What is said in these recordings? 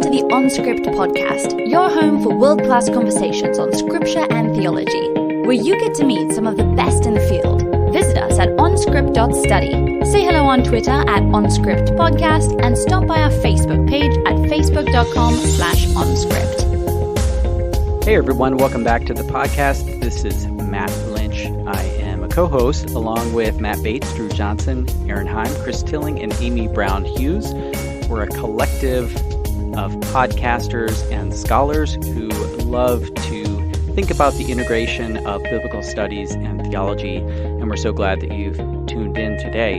welcome to the OnScript podcast, your home for world-class conversations on scripture and theology, where you get to meet some of the best in the field. Visit us at onscript.study. Say hello on Twitter at OnScriptPodcast and stop by our Facebook page at facebook.com/OnScript. Hey everyone, welcome back to the podcast. This is Matt Lynch. I am a co-host along with Matt Bates, Drew Johnson, Aaron Heim, Chris Tilling, and Amy Brown Hughes. We're a collective of podcasters and scholars who love to think about the integration of biblical studies and theology, and we're so glad that you've tuned in today.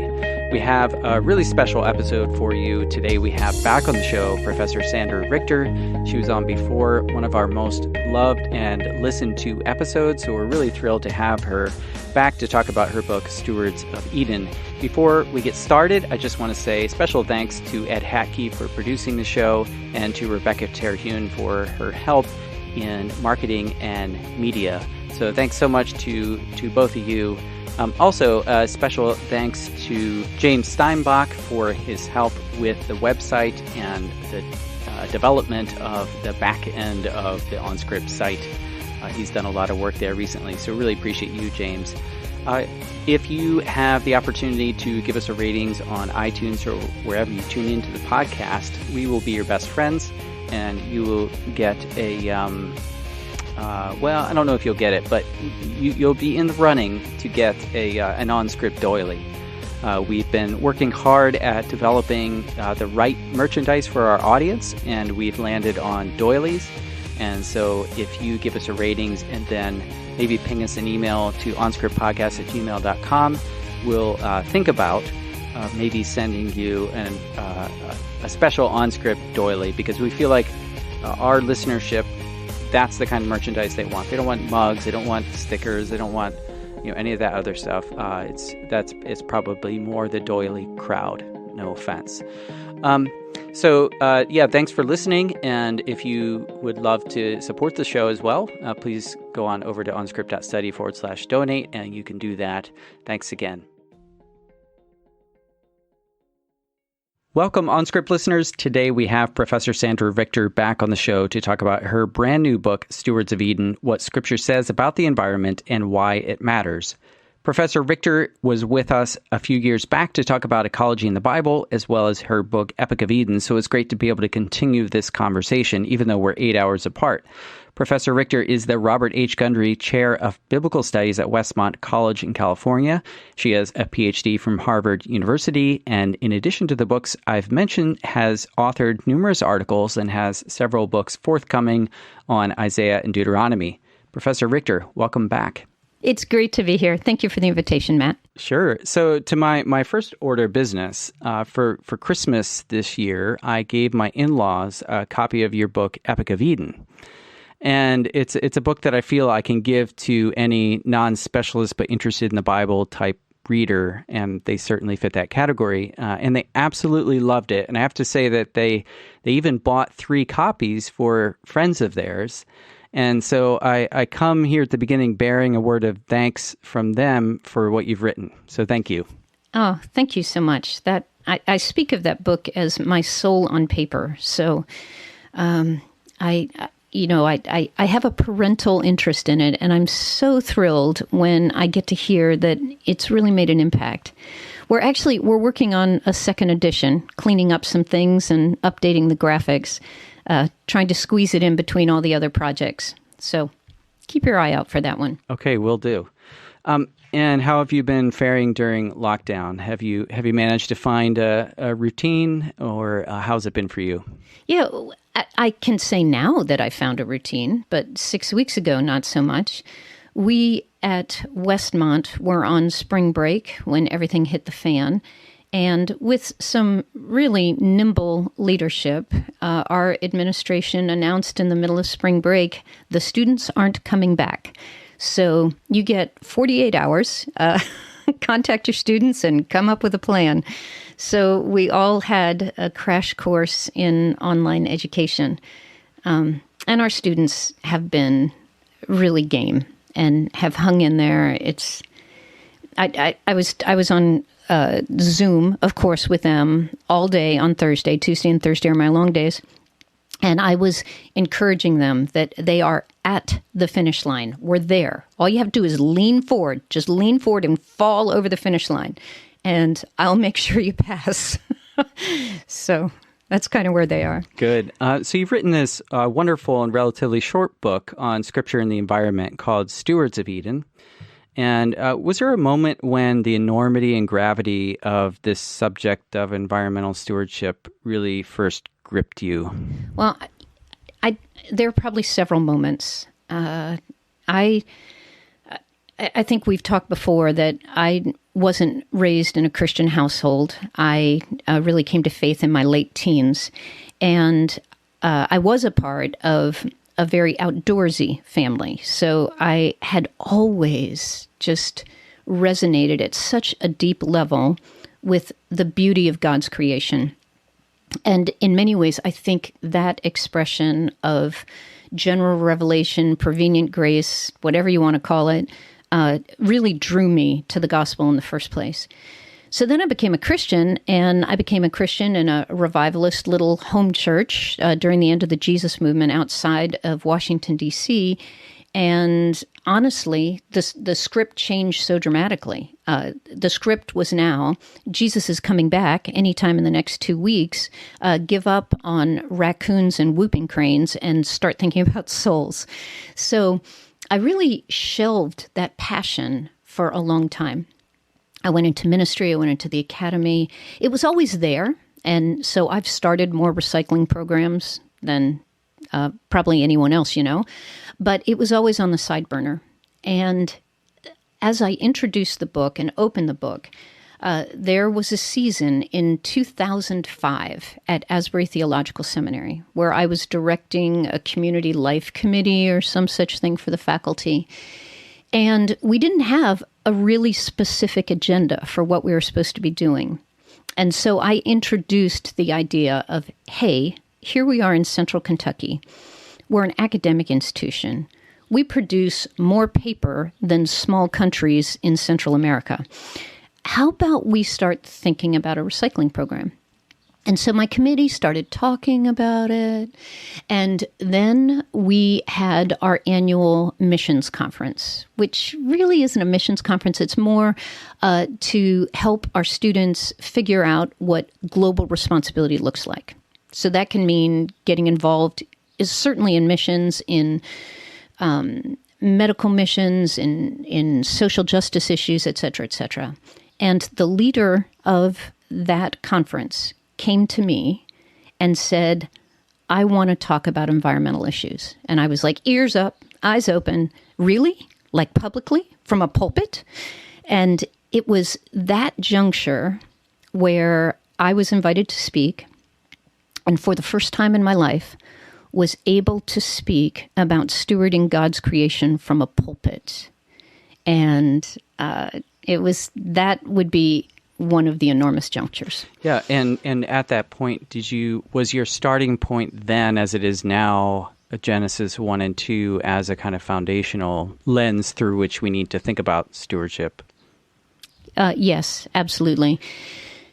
We have a really special episode for you today. We have back on the show Professor Sandra Richter. She was on before, one of our most loved and listened to episodes, so we're really thrilled to have her back to talk about her book, Stewards of Eden. Before we get started, I just want to say special thanks to Ed Hatke for producing the show and to Rebecca Terhune for her help in marketing and media. So thanks so much to both of you. Also, special thanks to James Steinbach for his help with the website and the development of the back end of the OnScript site. He's done a lot of work there recently, so really appreciate you, James. If you have the opportunity to give us a ratings on iTunes or wherever you tune into the podcast, we will be your best friends, and you will get a, well, I don't know if you'll get it, but you'll be in the running to get an OnScript doily. We've been working hard at developing the right merchandise for our audience, and we've landed on doilies. And so if you give us a ratings and then maybe ping us an email to onscriptpodcast@gmail.com, we'll think about maybe sending you a special OnScript doily, because we feel like our listenership, that's the kind of merchandise they want. They don't want mugs, they don't want stickers, they don't want any of that other stuff. It's probably more the doily crowd. No offense. So thanks for listening. And if you would love to support the show as well, please go on over to onscript.study/donate, and you can do that. Thanks again. Welcome, OnScript listeners. Today we have Professor Sandra Richter back on the show to talk about her brand new book, Stewards of Eden, What Scripture Says About the Environment and Why It Matters. Professor Richter was with us a few years back to talk about ecology in the Bible, as well as her book, Epic of Eden, so it's great to be able to continue this conversation, even though we're 8 hours apart. Professor Richter is the Robert H. Gundry Chair of Biblical Studies at Westmont College in California. She has a PhD from Harvard University, and in addition to the books I've mentioned, has authored numerous articles and has several books forthcoming on Isaiah and Deuteronomy. Professor Richter, welcome back. It's great to be here. Thank you for the invitation, Matt. Sure. So to my first order of business, for Christmas this year, I gave my in-laws a copy of your book, Epic of Eden. And it's a book that I feel I can give to any non-specialist but interested in the Bible type reader, and they certainly fit that category. And they absolutely loved it. And I have to say that they even bought 3 copies for friends of theirs. And so I come here at the beginning bearing a word of thanks from them for what you've written. So thank you. Oh, thank you so much. That I speak of that book as my soul on paper. So I have a parental interest in it, and I'm so thrilled when I get to hear that it's really made an impact. We're working on a second edition, cleaning up some things and updating the graphics. Trying to squeeze it in between all the other projects. So keep your eye out for that one. Okay, will do. And how have you been faring during lockdown? Have you managed to find a routine, or how's it been for you? Yeah, I can say now that I found a routine, but 6 weeks ago, not so much. We at Westmont were on spring break when everything hit the fan. And with some really nimble leadership, our administration announced in the middle of spring break, the students aren't coming back. So you get 48 hours, contact your students and come up with a plan. So we all had a crash course in online education. And our students have been really game and have hung in there. I was on Zoom, of course, with them all day on Thursday. Tuesday and Thursday are my long days. And I was encouraging them that they are at the finish line. We're there. All you have to do is lean forward. Just lean forward and fall over the finish line. And I'll make sure you pass. So that's kind of where they are. Good. So you've written this wonderful and relatively short book on Scripture and the environment called Stewards of Eden. And was there a moment when the enormity and gravity of this subject of environmental stewardship really first gripped you? Well, there are probably several moments. I think we've talked before that I wasn't raised in a Christian household. I really came to faith in my late teens. And I was a part of a very outdoorsy family. So I had always just resonated at such a deep level with the beauty of God's creation. And in many ways, I think that expression of general revelation, prevenient grace, whatever you want to call it, really drew me to the gospel in the first place. So then I became a Christian, and I became a Christian in a revivalist little home church during the end of the Jesus movement outside of Washington, D.C., and honestly, the script changed so dramatically. The script was now, Jesus is coming back anytime in the next 2 weeks. Give up on raccoons and whooping cranes and start thinking about souls. So I really shelved that passion for a long time. I went into ministry. I went into the academy. It was always there. And so I've started more recycling programs than probably anyone else, but it was always on the side burner. And as I introduced the book and opened the book, there was a season in 2005 at Asbury Theological Seminary where I was directing a community life committee or some such thing for the faculty. And we didn't have a really specific agenda for what we were supposed to be doing. And so I introduced the idea of, hey, here we are in Central Kentucky. We're an academic institution. We produce more paper than small countries in Central America. How about we start thinking about a recycling program? And so my committee started talking about it. And then we had our annual missions conference, which really isn't a missions conference. It's more to help our students figure out what global responsibility looks like. So that can mean getting involved is certainly in missions, in medical missions, in social justice issues, et cetera, et cetera. And the leader of that conference came to me and said, I want to talk about environmental issues. And I was like, ears up, eyes open. Really? Like publicly? From a pulpit? And it was that juncture where I was invited to speak, and for the first time in my life, was able to speak about stewarding God's creation from a pulpit. And that would be one of the enormous junctures. Yeah, and at that point, was your starting point then, as it is now, Genesis 1 and 2, as a kind of foundational lens through which we need to think about stewardship? Yes, absolutely.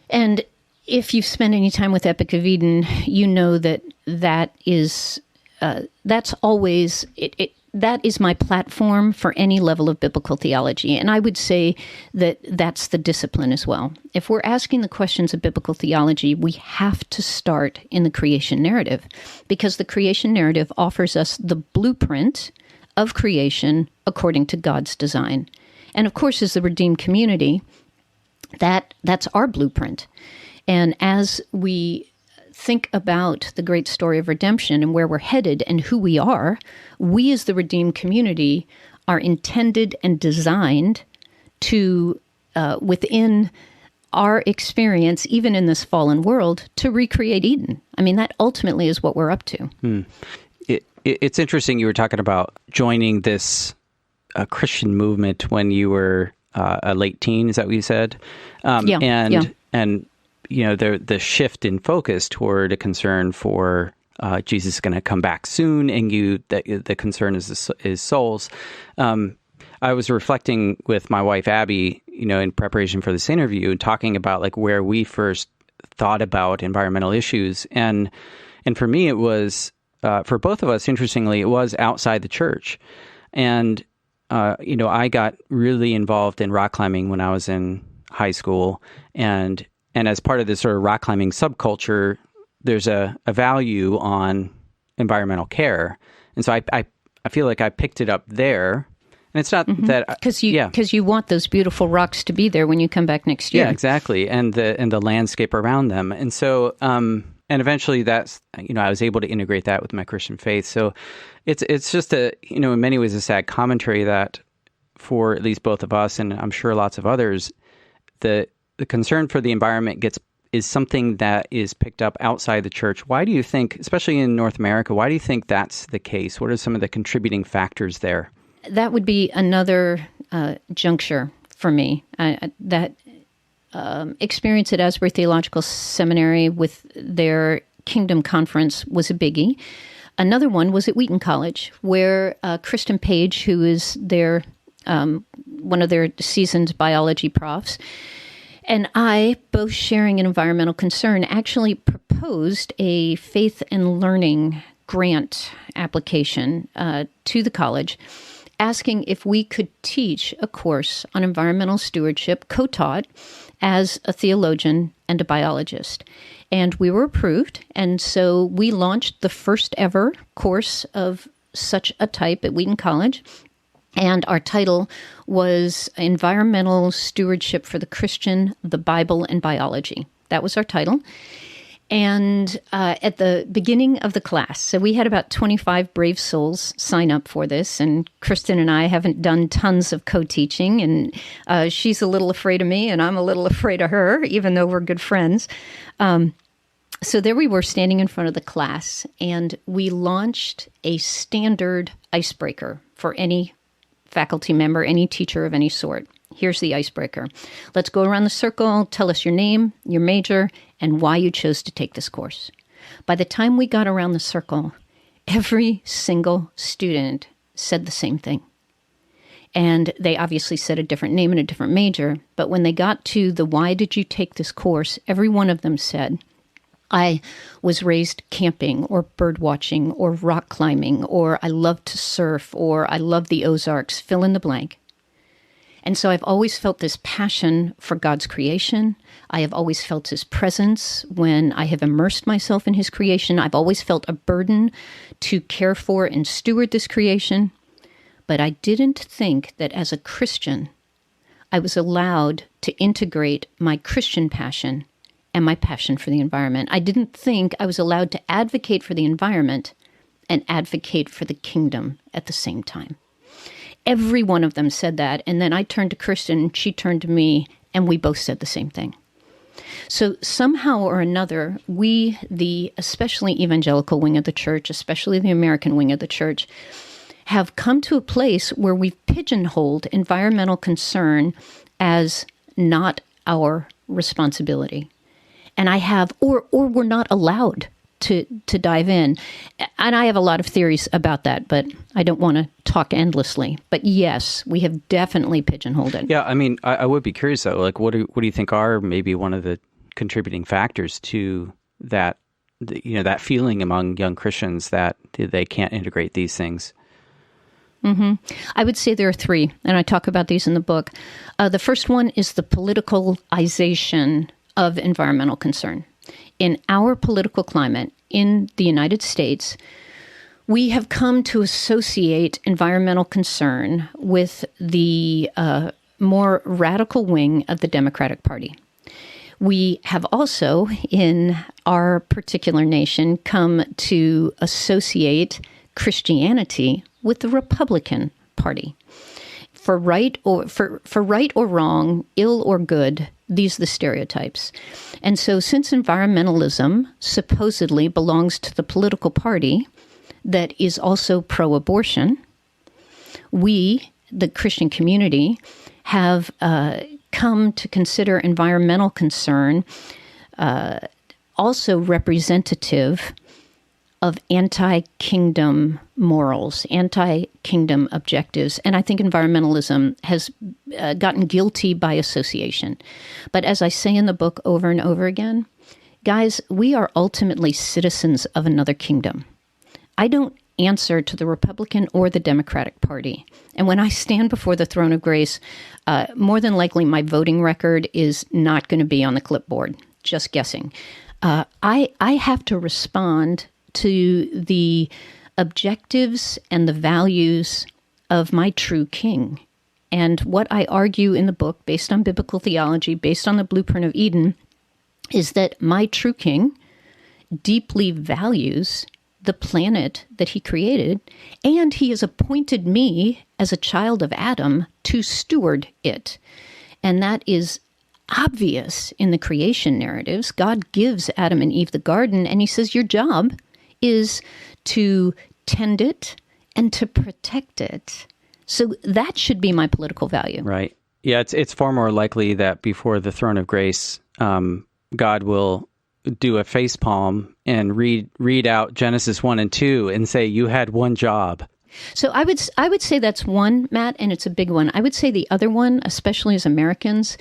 And if you've spent any time with Epic of Eden, you know that is that's always that is my platform for any level of biblical theology. And I would say that that's the discipline as well. If we're asking the questions of biblical theology, we have to start in the creation narrative, because the creation narrative offers us the blueprint of creation according to God's design. And of course, as the redeemed community, that's our blueprint. And as we think about the great story of redemption and where we're headed and who we are, we as the redeemed community are intended and designed to, within our experience, even in this fallen world, to recreate Eden. I mean, that ultimately is what we're up to. It's interesting you were talking about joining this Christian movement when you were a late teen. Is that what you said? And the shift in focus toward a concern for Jesus is going to come back soon, and the concern is souls. I was reflecting with my wife Abby, in preparation for this interview, talking about like where we first thought about environmental issues, and for me it was for both of us, interestingly, it was outside the church. And, I got really involved in rock climbing when I was in high school. And as part of this sort of rock climbing subculture, there's a value on environmental care. And so I feel like I picked it up there. And it's not that because you want those beautiful rocks to be there when you come back next year. Yeah, exactly, and the landscape around them, and so and eventually that's I was able to integrate that with my Christian faith. So it's just in many ways a sad commentary that for at least both of us, and I'm sure lots of others, the concern for the environment is something that is picked up outside the church. Why do you think, especially in North America, why do you think that's the case? What are some of the contributing factors there? That would be another juncture for me. That experience at Asbury Theological Seminary with their Kingdom Conference was a biggie. Another one was at Wheaton College, where Kristen Page, who is their one of their seasoned biology profs, and I, both sharing an environmental concern, actually proposed a faith and learning grant application to the college, asking if we could teach a course on environmental stewardship, co-taught as a theologian and a biologist. And we were approved, and so we launched the first ever course of such a type at Wheaton College. And our title was Environmental Stewardship for the Christian, the Bible, and Biology. That was our title. And at the beginning of the class, so we had about 25 brave souls sign up for this. And Kristen and I haven't done tons of co-teaching. And she's a little afraid of me, and I'm a little afraid of her, even though we're good friends. So there we were standing in front of the class, and we launched a standard icebreaker for any faculty member, any teacher of any sort. Here's the icebreaker. Let's go around the circle, tell us your name, your major, and why you chose to take this course. By the time we got around the circle, every single student said the same thing. And they obviously said a different name and a different major, but when they got to the why did you take this course, every one of them said, I was raised camping or bird watching or rock climbing, or I love to surf, or I love the Ozarks, fill in the blank. And so I've always felt this passion for God's creation. I have always felt his presence when I have immersed myself in his creation. I've always felt a burden to care for and steward this creation. But I didn't think that as a Christian, I was allowed to integrate my Christian passion and my passion for the environment. I didn't think I was allowed to advocate for the environment and advocate for the kingdom at the same time. Every one of them said that, and then I turned to Kristen, she turned to me, and we both said the same thing. So somehow or another, we, the especially evangelical wing of the church, especially the American wing of the church, have come to a place where we've pigeonholed environmental concern as not our responsibility. And I have, or we're not allowed to dive in. And I have a lot of theories about that, but I don't want to talk endlessly. But yes, we have definitely pigeonholed it. Yeah, I mean, I would be curious though, like what do you think are maybe one of the contributing factors to that, that feeling among young Christians that they can't integrate these things? Mm-hmm. I would say there are three, and I talk about these in the book. The first one is the politicalization of environmental concern. In our political climate in the United States, we have come to associate environmental concern with the more radical wing of the Democratic Party. We have also, in our particular nation, come to associate Christianity with the Republican Party. For right or wrong, ill or good, these are the stereotypes. And so since environmentalism supposedly belongs to the political party that is also pro-abortion, we, the Christian community, have come to consider environmental concern also representative of anti-kingdom morals, anti-kingdom objectives. And I think environmentalism has gotten guilty by association. But as I say in the book over and over again, guys, we are ultimately citizens of another kingdom. I don't answer to the Republican or the Democratic Party. And when I stand before the throne of grace, more than likely my voting record is not going to be on the clipboard. Just guessing. I have to respond to the objectives and the values of my true king. And what I argue in the book, based on biblical theology, based on the blueprint of Eden, is that my true king deeply values the planet that he created, and he has appointed me as a child of Adam to steward it. And that is obvious in the creation narratives. God gives Adam and Eve the garden, and he says, your job is to tend it and to protect it. So that should be my political value. Right. Yeah, it's far more likely that before the throne of grace, God will do a facepalm and read out Genesis 1 and 2 and say, you had one job. So I would say that's one, Matt, and it's a big one. I would say the other one, especially as Americans,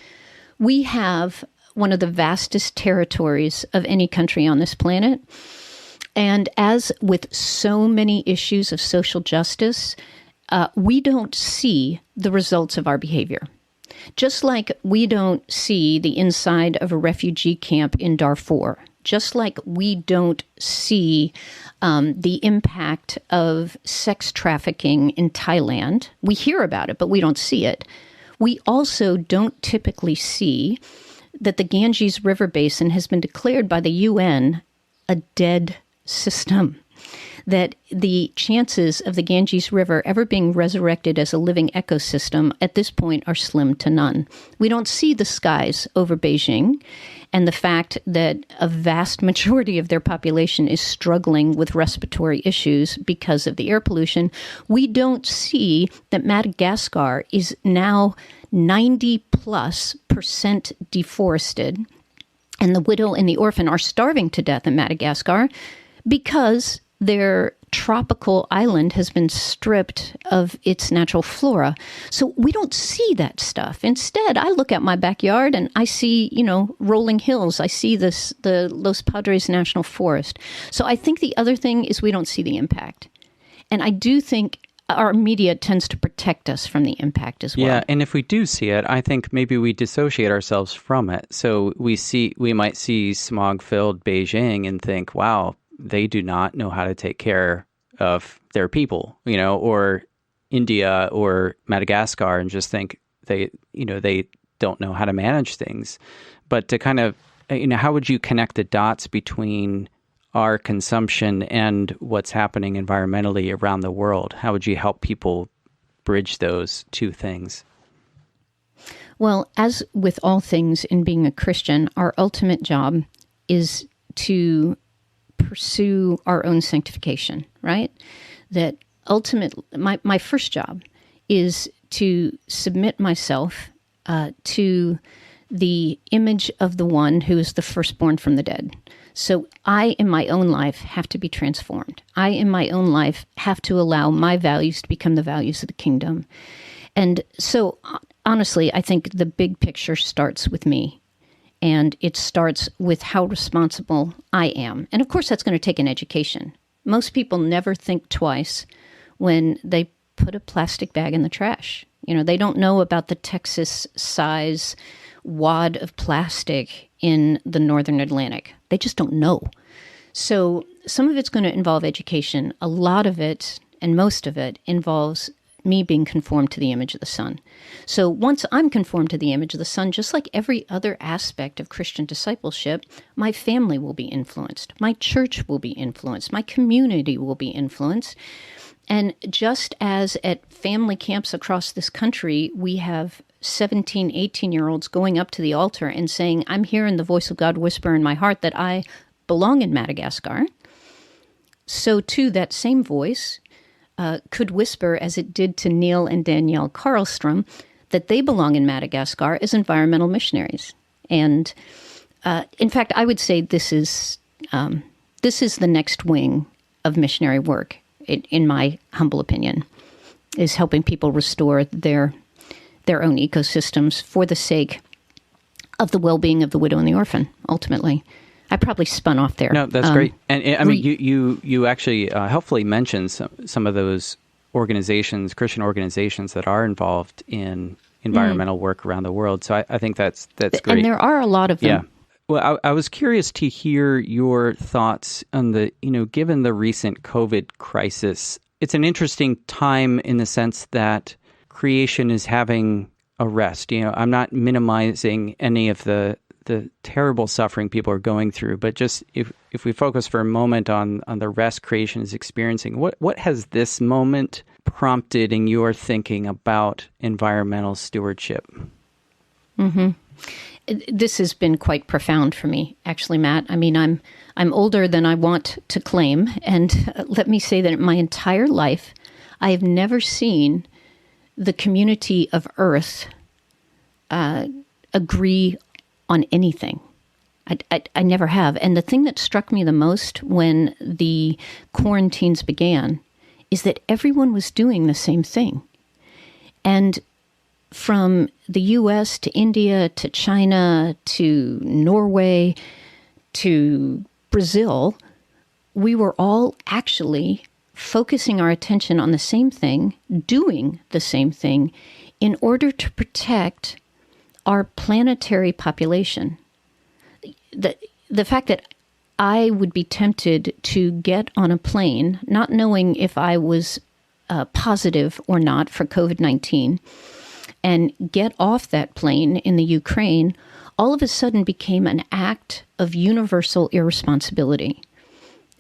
we have one of the vastest territories of any country on this planet. And as with so many issues of social justice, we don't see the results of our behavior. Just like we don't see the inside of a refugee camp in Darfur, just like we don't see the impact of sex trafficking in Thailand. We hear about it, but we don't see it. We also don't typically see that the Ganges River Basin has been declared by the UN a dead system, that the chances of the Ganges River ever being resurrected as a living ecosystem at this point are slim to none. We don't see the skies over Beijing and the fact that a vast majority of their population is struggling with respiratory issues because of the air pollution. We don't see that Madagascar is now 90+% deforested, and the widow and the orphan are starving to death in Madagascar because their tropical island has been stripped of its natural flora. So we don't see that stuff. Instead, I look at my backyard and I see, rolling hills. I see the Los Padres National Forest. So I think the other thing is we don't see the impact. And I do think our media tends to protect us from the impact as well. Yeah, and if we do see it, I think maybe we dissociate ourselves from it. So we might see smog-filled Beijing and think, wow, they do not know how to take care of their people, or India or Madagascar, and just think they don't know how to manage things. But to kind of, how would you connect the dots between our consumption and what's happening environmentally around the world? How would you help people bridge those two things? Well, as with all things in being a Christian, our ultimate job is to pursue our own sanctification, right? That ultimately, my first job is to submit myself to the image of the one who is the firstborn from the dead. So I, in my own life, have to be transformed. I, in my own life, have to allow my values to become the values of the kingdom. And so, honestly, I think the big picture starts with me. And it starts with how responsible I am. And of course, that's going to take an education. Most people never think twice when they put a plastic bag in the trash. They don't know about the Texas size wad of plastic in the northern Atlantic. They just don't know. So some of it's going to involve education. A lot of it, and most of it, involves me being conformed to the image of the Son. So once I'm conformed to the image of the Son, just like every other aspect of Christian discipleship, my family will be influenced. My church will be influenced. My community will be influenced. And just as at family camps across this country, we have 17, 18-year-olds going up to the altar and saying, I'm hearing the voice of God whisper in my heart that I belong in Madagascar. So too, that same voice could whisper, as it did to Neil and Danielle Karlstrom, that they belong in Madagascar as environmental missionaries. And in fact, I would say this is the next wing of missionary work, in my humble opinion, is helping people restore their own ecosystems for the sake of the well-being of the widow and the orphan, ultimately. I probably spun off there. No, that's great. And I mean, you actually helpfully mentioned some of those organizations, Christian organizations that are involved in environmental work around the world. So I think that's great. And there are a lot of them. Yeah. Well, I was curious to hear your thoughts on the, given the recent COVID crisis, it's an interesting time in the sense that creation is having a rest. I'm not minimizing any of the terrible suffering people are going through, but just if we focus for a moment on the rest creation is experiencing, what has this moment prompted in your thinking about environmental stewardship? Mm-hmm. This has been quite profound for me, actually, Matt. I mean, I'm older than I want to claim, and let me say that in my entire life, I have never seen the community of Earth agree on anything. I never have. And the thing that struck me the most when the quarantines began is that everyone was doing the same thing. And from the U.S. to India to China to Norway to Brazil, we were all actually focusing our attention on the same thing, doing the same thing, in order to protect our planetary population. The fact that I would be tempted to get on a plane, not knowing if I was positive or not for COVID-19, and get off that plane in the Ukraine, all of a sudden became an act of universal irresponsibility.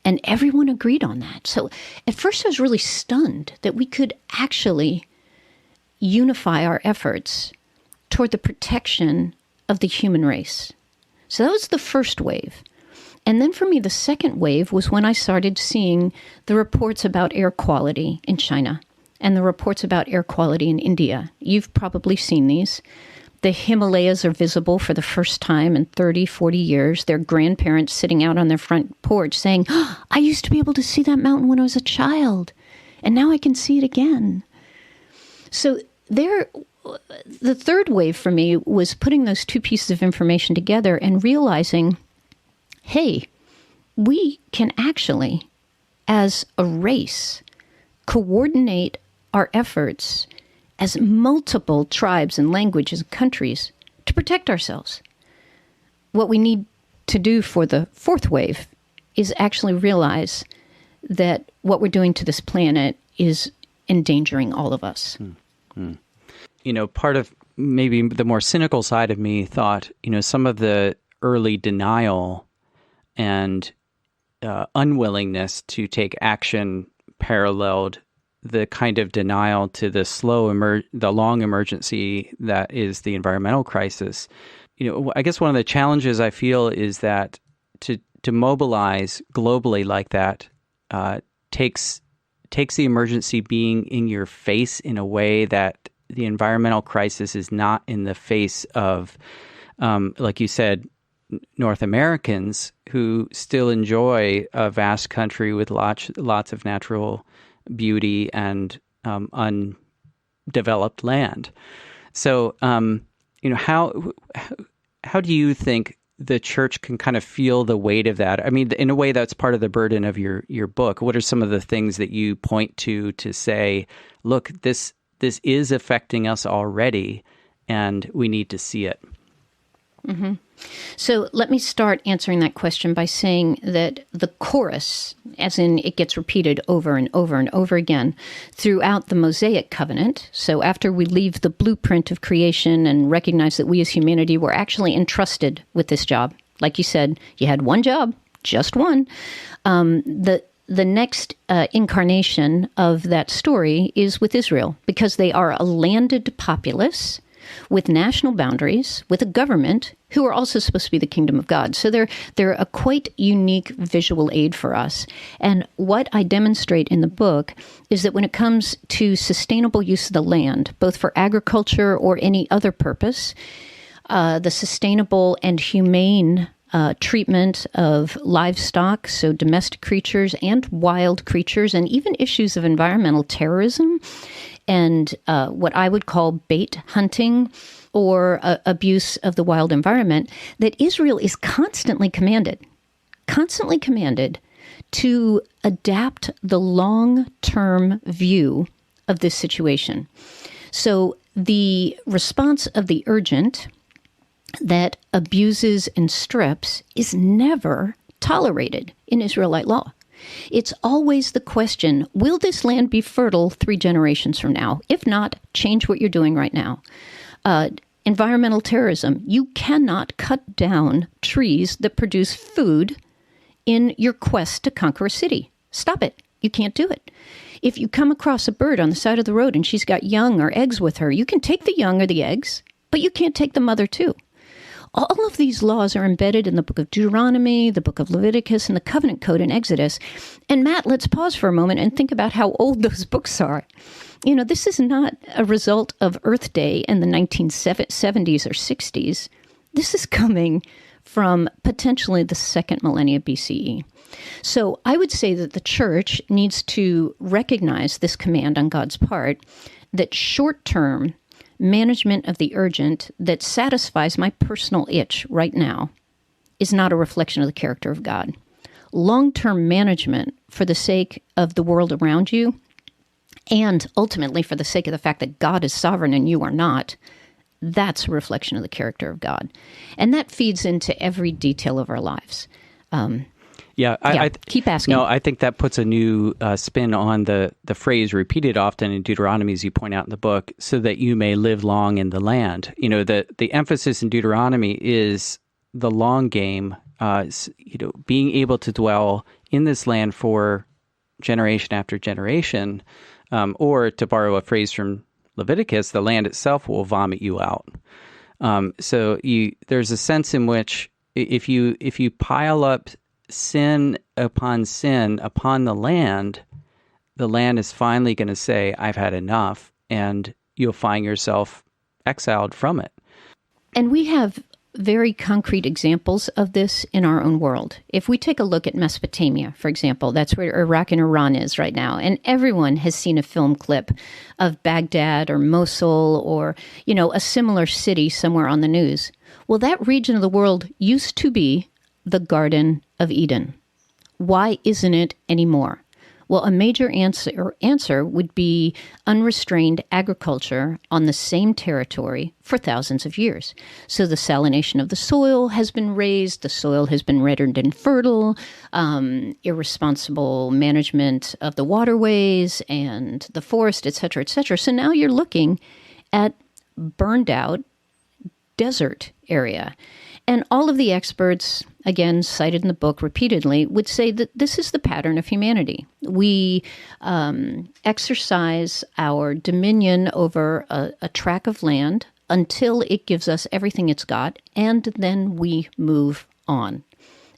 And everyone agreed on that. So at first I was really stunned that we could actually unify our efforts toward the protection of the human race. So that was the first wave. And then for me, the second wave was when I started seeing the reports about air quality in China and the reports about air quality in India. You've probably seen these. The Himalayas are visible for the first time in 30, 40 years. Their grandparents sitting out on their front porch saying, oh, I used to be able to see that mountain when I was a child, and now I can see it again. So the third wave for me was putting those two pieces of information together and realizing, hey, we can actually, as a race, coordinate our efforts as multiple tribes and languages and countries to protect ourselves. What we need to do for the fourth wave is actually realize that what we're doing to this planet is endangering all of us. Mm-hmm. Part of maybe the more cynical side of me thought, some of the early denial and unwillingness to take action paralleled the kind of denial to the the long emergency that is the environmental crisis. I guess one of the challenges I feel is that to mobilize globally like that takes the emergency being in your face in a way that the environmental crisis is not in the face of, like you said, North Americans who still enjoy a vast country with lots of natural beauty and undeveloped land. So, how do you think the church can kind of feel the weight of that? I mean, in a way, that's part of the burden of your book. What are some of the things that you point to say, look, this is affecting us already, and we need to see it? Mm-hmm. So let me start answering that question by saying that the chorus, as in it gets repeated over and over and over again throughout the Mosaic covenant. So after we leave the blueprint of creation and recognize that we as humanity were actually entrusted with this job. Like you said, you had one job, just one. The next incarnation of that story is with Israel, because they are a landed populace with national boundaries, with a government who are also supposed to be the kingdom of God. So they're a quite unique visual aid for us. And what I demonstrate in the book is that when it comes to sustainable use of the land, both for agriculture or any other purpose, the sustainable and humane treatment of livestock, so domestic creatures and wild creatures, and even issues of environmental terrorism and what I would call bait hunting or abuse of the wild environment, that Israel is constantly commanded constantly commanded to adapt the long-term view of this situation. So the response of the urgent that abuses and strips is never tolerated in Israelite law. It's always the question, will this land be fertile 3 generations from now? If not, change what you're doing right now. Environmental terrorism. You cannot cut down trees that produce food in your quest to conquer a city. Stop it. You can't do it. If you come across a bird on the side of the road and she's got young or eggs with her, you can take the young or the eggs, but you can't take the mother too. All of these laws are embedded in the book of Deuteronomy, the book of Leviticus, and the covenant code in Exodus. And Matt, let's pause for a moment and think about how old those books are. You know, this is not a result of Earth Day in the 1970s or 60s. This is coming from potentially the 2nd millennia BCE. So I would say that the church needs to recognize this command on God's part that short-term management of the urgent that satisfies my personal itch right now is not a reflection of the character of God. Long-term management for the sake of the world around you, and ultimately for the sake of the fact that God is sovereign and you are not, that's a reflection of the character of God. And that feeds into every detail of our lives. Keep asking. No, I think that puts a new spin on the phrase repeated often in Deuteronomy, as you point out in the book, so that you may live long in the land. You know, the emphasis in Deuteronomy is the long game, being able to dwell in this land for generation after generation, or to borrow a phrase from Leviticus, the land itself will vomit you out. So there's a sense in which if you pile up sin upon the land is finally going to say, I've had enough, and you'll find yourself exiled from it. And we have very concrete examples of this in our own world. If we take a look at Mesopotamia, for example, that's where Iraq and Iran is right now, and everyone has seen a film clip of Baghdad or Mosul or, a similar city somewhere on the news. Well, that region of the world used to be the Garden of Eden. Why isn't it anymore? Well, a major answer would be unrestrained agriculture on the same territory for thousands of years. So the salination of the soil has been raised, the soil has been rendered infertile, irresponsible management of the waterways and the forest, et cetera, et cetera. So now you're looking at burned out desert area. And all of the experts, again, cited in the book repeatedly, would say that this is the pattern of humanity. We exercise our dominion over a tract of land until it gives us everything it's got, and then we move on.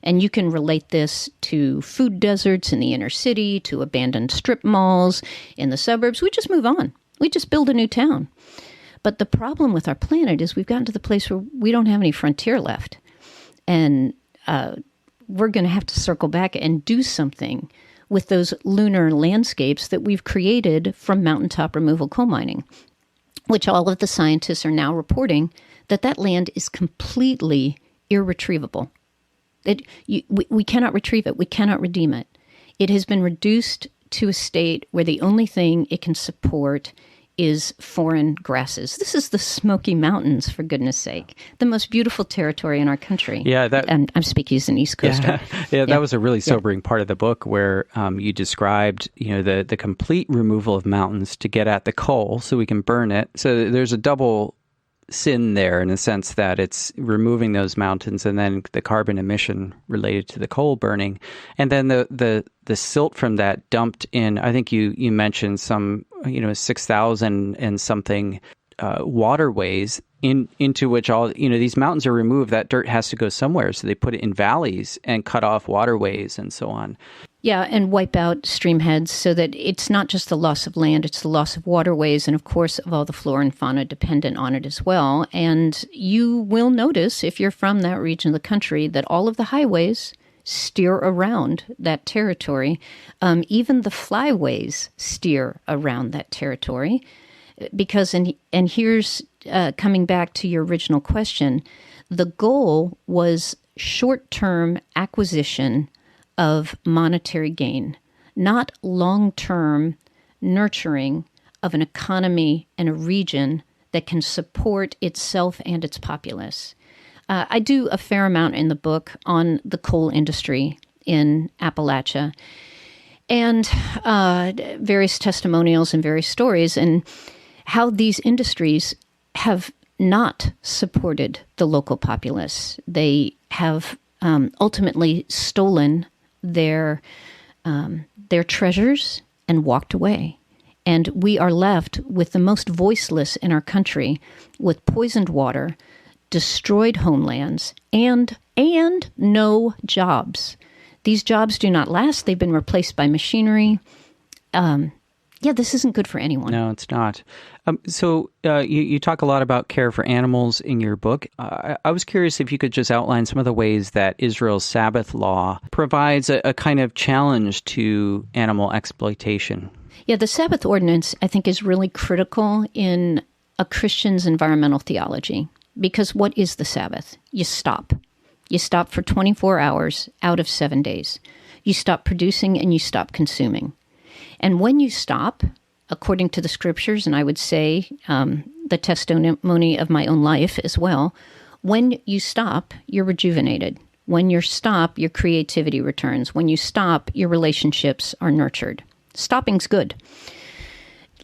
And you can relate this to food deserts in the inner city, to abandoned strip malls in the suburbs. We just move on. We just build a new town. But the problem with our planet is we've gotten to the place where we don't have any frontier left. And we're going to have to circle back and do something with those lunar landscapes that we've created from mountaintop removal coal mining, which all of the scientists are now reporting that land is completely irretrievable. We cannot retrieve it. We cannot redeem it. It has been reduced to a state where the only thing it can support is foreign grasses. This is the Smoky Mountains, for goodness sake, the most beautiful territory in our country. Yeah, and I'm speaking as an East Coaster. Yeah, that was a really sobering part of the book where you described, the complete removal of mountains to get at the coal so we can burn it. So there's a double sin there in the sense that it's removing those mountains and then the carbon emission related to the coal burning, and then the silt from that dumped in. I think you mentioned some 6,000 and something waterways into which all these mountains are removed. That dirt has to go somewhere, so they put it in valleys and cut off waterways and so on. Yeah, and wipe out stream heads so that it's not just the loss of land, it's the loss of waterways and, of course, of all the flora and fauna dependent on it as well. And you will notice, if you're from that region of the country, that all of the highways steer around that territory. Even the flyways steer around that territory. Because, and here's coming back to your original question, the goal was short-term acquisition of monetary gain, not long-term nurturing of an economy and a region that can support itself and its populace. I do a fair amount in the book on the coal industry in Appalachia and various testimonials and various stories and how these industries have not supported the local populace. They have ultimately stolen their treasures and walked away. And we are left with the most voiceless in our country, with poisoned water, destroyed homelands, and no jobs. These jobs do not last. They've been replaced by machinery. This isn't good for anyone. No, it's not. So you talk a lot about care for animals in your book. I was curious if you could just outline some of the ways that Israel's Sabbath law provides a kind of challenge to animal exploitation. Yeah, the Sabbath ordinance, I think, is really critical in a Christian's environmental theology. Because what is the Sabbath? You stop. You stop for 24 hours out of 7 days. You stop producing and you stop consuming. And when you stop, according to the scriptures, and I would say the testimony of my own life as well, when you stop, you're rejuvenated. When you stop, your creativity returns. When you stop, your relationships are nurtured. Stopping's good.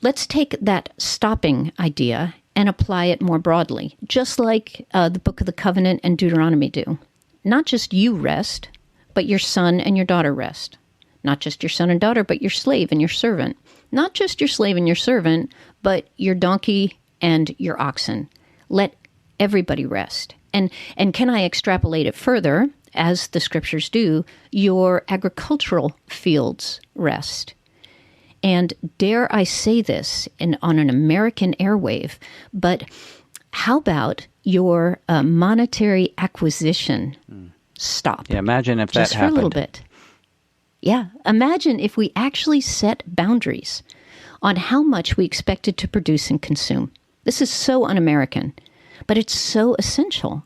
Let's take that stopping idea and apply it more broadly, just like the Book of the Covenant and Deuteronomy do. Not just you rest, but your son and your daughter rest. Not just your son and daughter, but your slave and your servant. Not just your slave and your servant, but your donkey and your oxen. Let everybody rest. And can I extrapolate it further, as the scriptures do, your agricultural fields rest. And dare I say this on an American airwave, but how about your monetary acquisition stop? Yeah, imagine if that happened. Just for a little bit. Yeah, imagine if we actually set boundaries on how much we expected to produce and consume. This is so un-American, but it's so essential.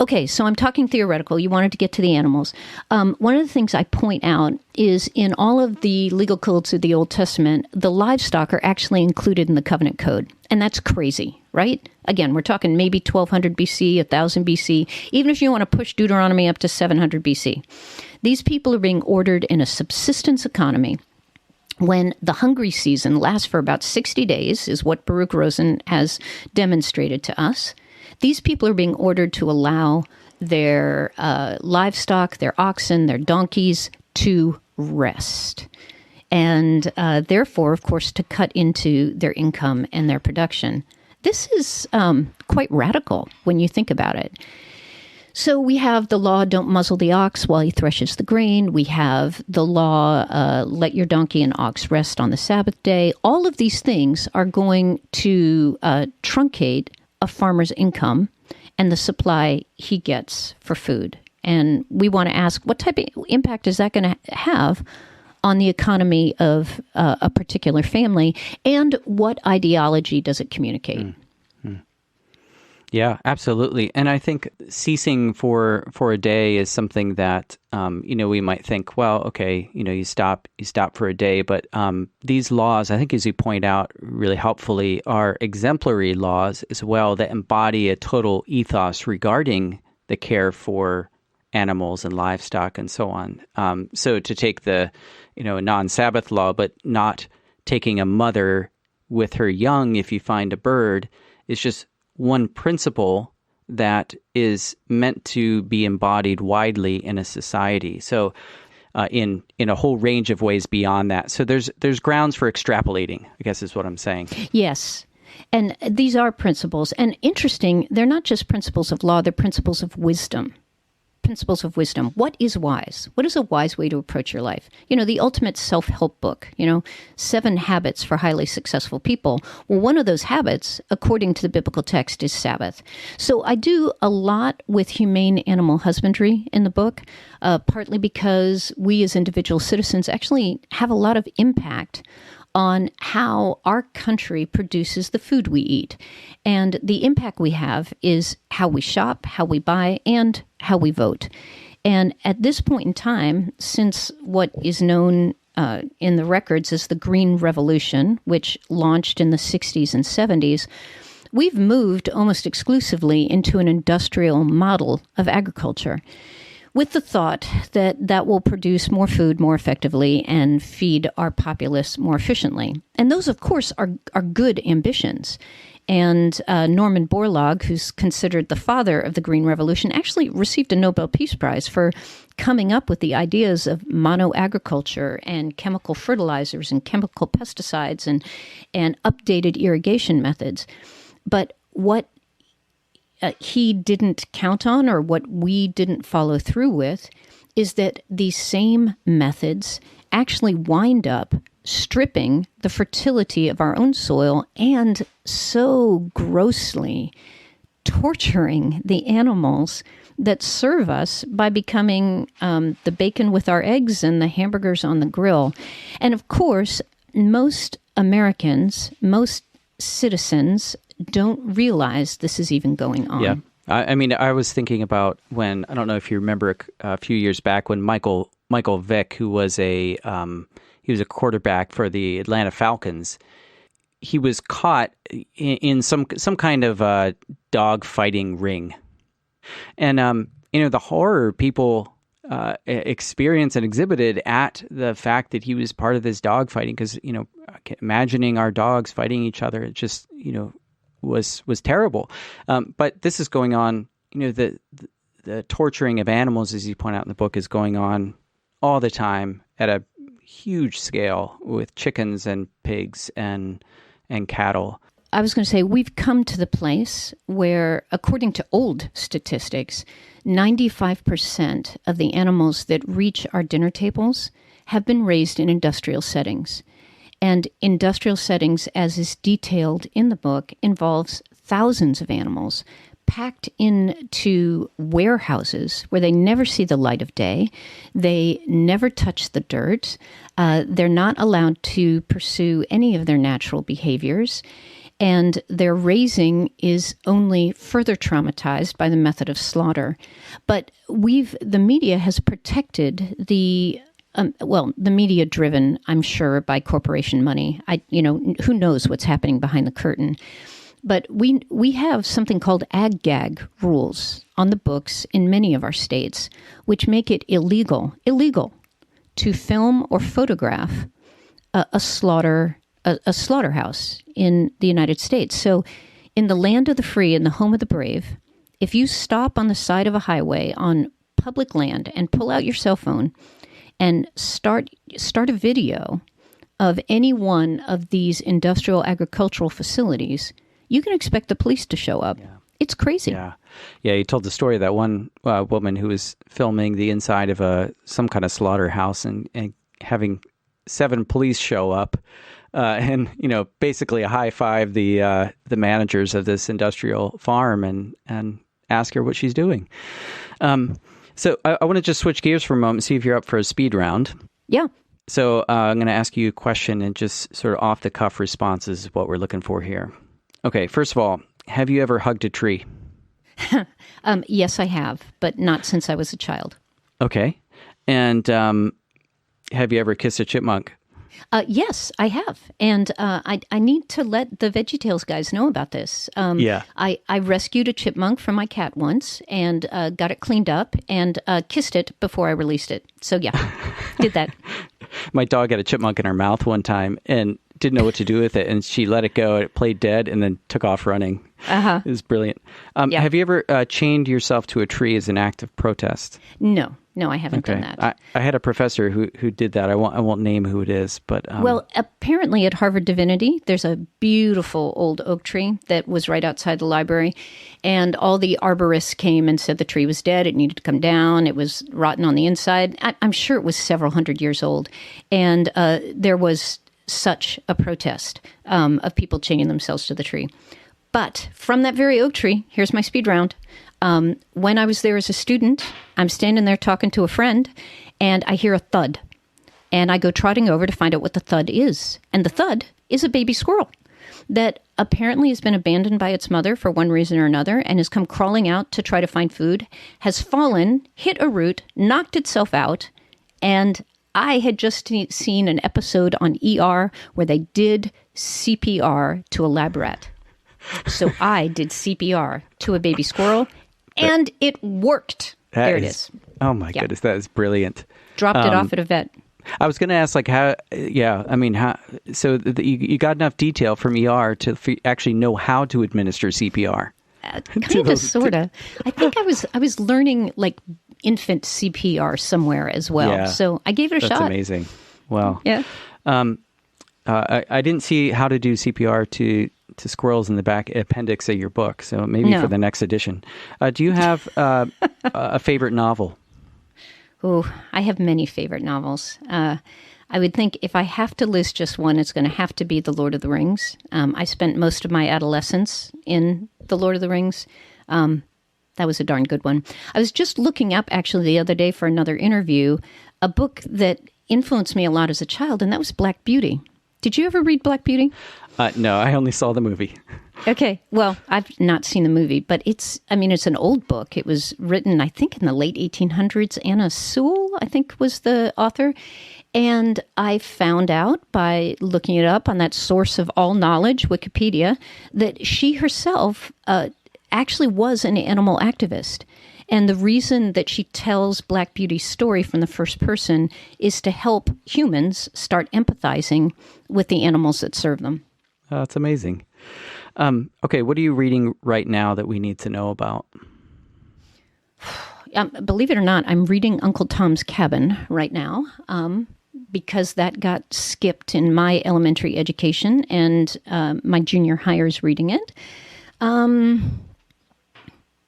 Okay, so I'm talking theoretical. You wanted to get to the animals. One of the things I point out is in all of the legal codes of the Old Testament, the livestock are actually included in the covenant code. And that's crazy, right? Again, we're talking maybe 1200 BC, 1000 BC, even if you want to push Deuteronomy up to 700 BC. These people are being ordered in a subsistence economy. When the hungry season lasts for about 60 days, is what Baruch Rosen has demonstrated to us. These people are being ordered to allow their livestock, their oxen, their donkeys to rest. And therefore, of course, to cut into their income and their production. This is quite radical when you think about it. So we have the law, don't muzzle the ox while he threshes the grain. We have the law, let your donkey and ox rest on the Sabbath day. All of these things are going to truncate a farmer's income and the supply he gets for food. And we want to ask, what type of impact is that going to have on the economy of a particular family, and what ideology does it communicate? Yeah, absolutely. And I think ceasing for a day is something that, we might think, well, okay, you stop for a day. But these laws, I think, as you point out really helpfully, are exemplary laws as well that embody a total ethos regarding the care for animals and livestock and so on. So to take the, non-Sabbath law, but not taking a mother with her young if you find a bird is just one principle that is meant to be embodied widely in a society. So in a whole range of ways beyond that. So there's grounds for extrapolating, I guess is what I'm saying. Yes. And these are principles. And interesting, they're not just principles of law, they're principles of wisdom. Principles of wisdom. What is wise? What is a wise way to approach your life? The ultimate self-help book, 7 habits for highly successful people. Well, one of those habits, according to the biblical text, is Sabbath. So I do a lot with humane animal husbandry in the book, partly because we as individual citizens actually have a lot of impact on how our country produces the food we eat. And the impact we have is how we shop, how we buy, and how we vote. And at this point in time, since what is known in the records as the Green Revolution, which launched in the 60s and 70s, we've moved almost exclusively into an industrial model of agriculture, with the thought that that will produce more food more effectively and feed our populace more efficiently. And those, of course, are good ambitions. And Norman Borlaug, who's considered the father of the Green Revolution, actually received a Nobel Peace Prize for coming up with the ideas of monoagriculture and chemical fertilizers and chemical pesticides and updated irrigation methods. But what he didn't count on, or what we didn't follow through with, is that these same methods actually wind up stripping the fertility of our own soil and so grossly torturing the animals that serve us by becoming the bacon with our eggs and the hamburgers on the grill. And of course, most Americans, most citizens don't realize this is even going on. Yeah. I mean, I was thinking about when, I don't know if you remember a few years back when Michael Vick, who was he was a quarterback for the Atlanta Falcons, he was caught in some kind of dog fighting ring. And, the horror people experienced and exhibited at the fact that he was part of this dog fighting, because, imagining our dogs fighting each other, it just, was terrible. But this is going on, the torturing of animals, as you point out in the book, is going on all the time at a huge scale with chickens and pigs and cattle. I was going to say, we've come to the place where, according to old statistics, 95% of the animals that reach our dinner tables have been raised in industrial settings. And industrial settings, as is detailed in the book, involves thousands of animals packed into warehouses where they never see the light of day. They never touch the dirt. They're not allowed to pursue any of their natural behaviors. And their raising is only further traumatized by the method of slaughter. But the media has protected the media driven, I'm sure, by corporation money. Who knows what's happening behind the curtain. But we have something called ag-gag rules on the books in many of our states, which make it illegal to film or photograph a slaughterhouse in the United States. So in the land of the free and the home of the brave, if you stop on the side of a highway on public land and pull out your cell phone and start a video of any one of these industrial agricultural facilities, you can expect the police to show up. Yeah. It's crazy. Yeah. You told the story of that one woman who was filming the inside of some kind of slaughterhouse and having 7 police show up and basically high five the managers of this industrial farm and ask her what she's doing. So I want to just switch gears for a moment and see if you're up for a speed round. Yeah. So I'm going to ask you a question, and just sort of off the cuff responses is what we're looking for here. Okay, first of all, have you ever hugged a tree? Yes, I have, but not since I was a child. Okay. And have you ever kissed a chipmunk? Yes, I have. And I need to let the VeggieTales guys know about this. I rescued a chipmunk from my cat once and got it cleaned up and kissed it before I released it. So yeah, did that. My dog had a chipmunk in her mouth one time and didn't know what to do with it. And she let it go. It played dead and then took off running. Uh-huh. It was brilliant. Yeah. Have you ever chained yourself to a tree as an act of protest? No, I haven't done that. I had a professor who did that. I won't name who it is, but well, apparently at Harvard Divinity, there's a beautiful old oak tree that was right outside the library, and all the arborists came and said the tree was dead. It needed to come down. It was rotten on the inside. I'm sure it was several hundred years old, and there was such a protest of people chaining themselves to the tree. But from that very oak tree, here's my speed round. When I was there as a student, I'm standing there talking to a friend, and I hear a thud. And I go trotting over to find out what the thud is. And the thud is a baby squirrel that apparently has been abandoned by its mother for one reason or another and has come crawling out to try to find food, has fallen, hit a root, knocked itself out, and I had just seen an episode on ER where they did CPR to a lab rat. So I did CPR to a baby squirrel, and it worked. There it is. Oh, my goodness. That is brilliant. Dropped it off at a vet. I was going to ask, like, how, so you got enough detail from ER to actually know how to administer CPR? Kind of, sort of. I think I was learning, like, infant CPR somewhere as well. Yeah, so I gave it a shot. That's amazing. Wow. Yeah. I didn't see how to do CPR to squirrels in the back appendix of your book, so maybe for the next edition. Do you have a favorite novel? Oh, I have many favorite novels. I would think if I have to list just one, it's going to have to be The Lord of the Rings. I spent most of my adolescence in The Lord of the Rings. That was a darn good one. I was just looking up, actually, the other day for another interview, a book that influenced me a lot as a child, and that was Black Beauty. Did you ever read Black Beauty? No, I only saw the movie. Okay. Well, I've not seen the movie, but it's an old book. It was written, I think, in the late 1800s. Anna Sewell, I think, was the author. And I found out by looking it up on that source of all knowledge, Wikipedia, that she herself actually was an animal activist. And the reason that she tells Black Beauty's story from the first person is to help humans start empathizing with the animals that serve them. That's amazing. Okay, what are you reading right now that we need to know about? Believe it or not, I'm reading Uncle Tom's Cabin right now because that got skipped in my elementary education, and my junior higher is reading it.